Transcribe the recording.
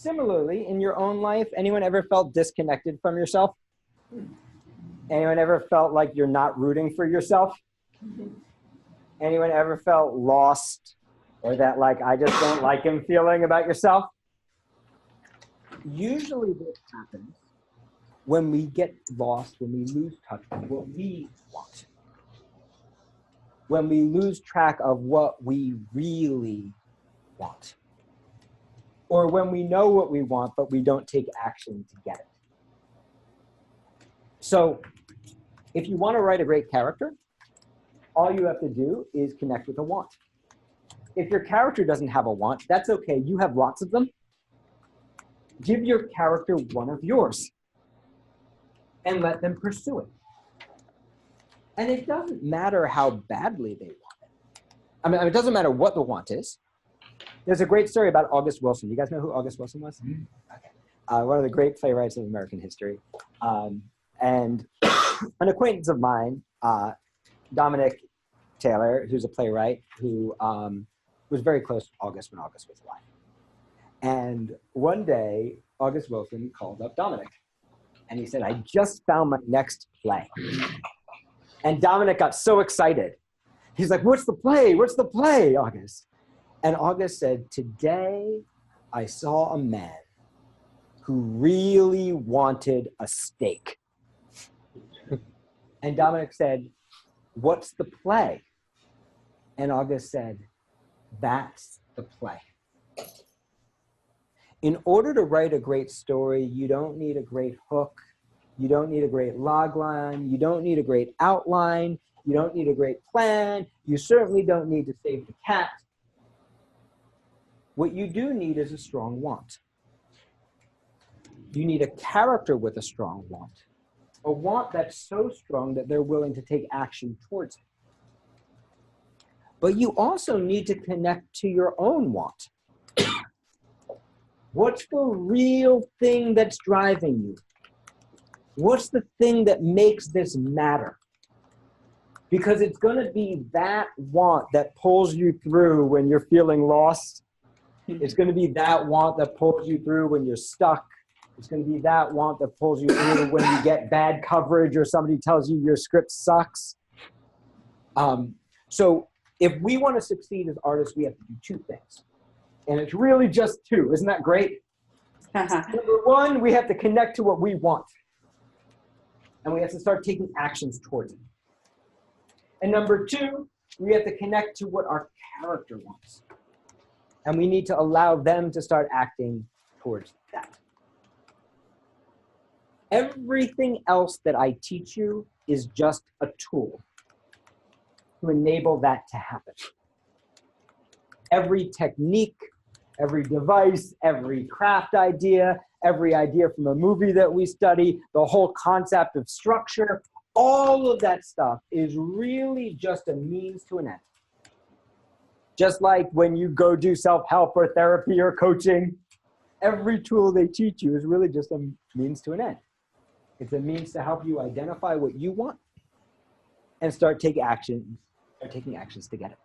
Similarly, in your own life, anyone ever felt disconnected from yourself? Anyone ever felt like you're not rooting for yourself? Anyone ever felt lost or that like, I just don't like him feeling about yourself? Usually this happens when we get lost, when we lose touch with what we want. When we lose track of what we really want. Or when we know what we want, but we don't take action to get it. So if you want to write a great character, all you have to do is connect with a want. If your character doesn't have a want, that's okay. You have lots of them. Give your character one of yours and let them pursue it. And it doesn't matter how badly they want it. I mean, it doesn't matter what the want is. There's a great story about August Wilson. You guys know who August Wilson was? Okay. One of the great playwrights of American history. And an acquaintance of mine, Dominic Taylor, who's a playwright, who was very close to August when August was alive. And one day, August Wilson called up Dominic. And he said, I just found my next play. And Dominic got so excited. He's like, what's the play? What's the play, August? And August said, today I saw a man who really wanted a steak. And Dominic said, what's the play? And August said, that's the play. In order to write a great story, you don't need a great hook. You don't need a great log line. You don't need a great outline. You don't need a great plan. You certainly don't need to save the cat. What you do need is a strong want. You need a character with a strong want. A want that's so strong that they're willing to take action towards it. But you also need to connect to your own want. What's the real thing that's driving you? What's the thing that makes this matter? Because it's going to be that want that pulls you through when you're feeling lost. It's going to be that want that pulls you through when you're stuck. It's going to be that want that pulls you through when you get bad coverage or somebody tells you your script sucks. So if we want to succeed as artists, we have to do two things. And it's really just two. Isn't that great? Number one, we have to connect to what we want. And we have to start taking actions towards it. And number two, we have to connect to what our character wants. And we need to allow them to start acting towards that. Everything else that I teach you is just a tool to enable that to happen. Every technique, every device, every craft idea, every idea from a movie that we study, the whole concept of structure, all of that stuff is really just a means to an end. Just like when you go do self-help or therapy or coaching, every tool they teach you is really just a means to an end. It's a means to help you identify what you want and start taking actions to get it.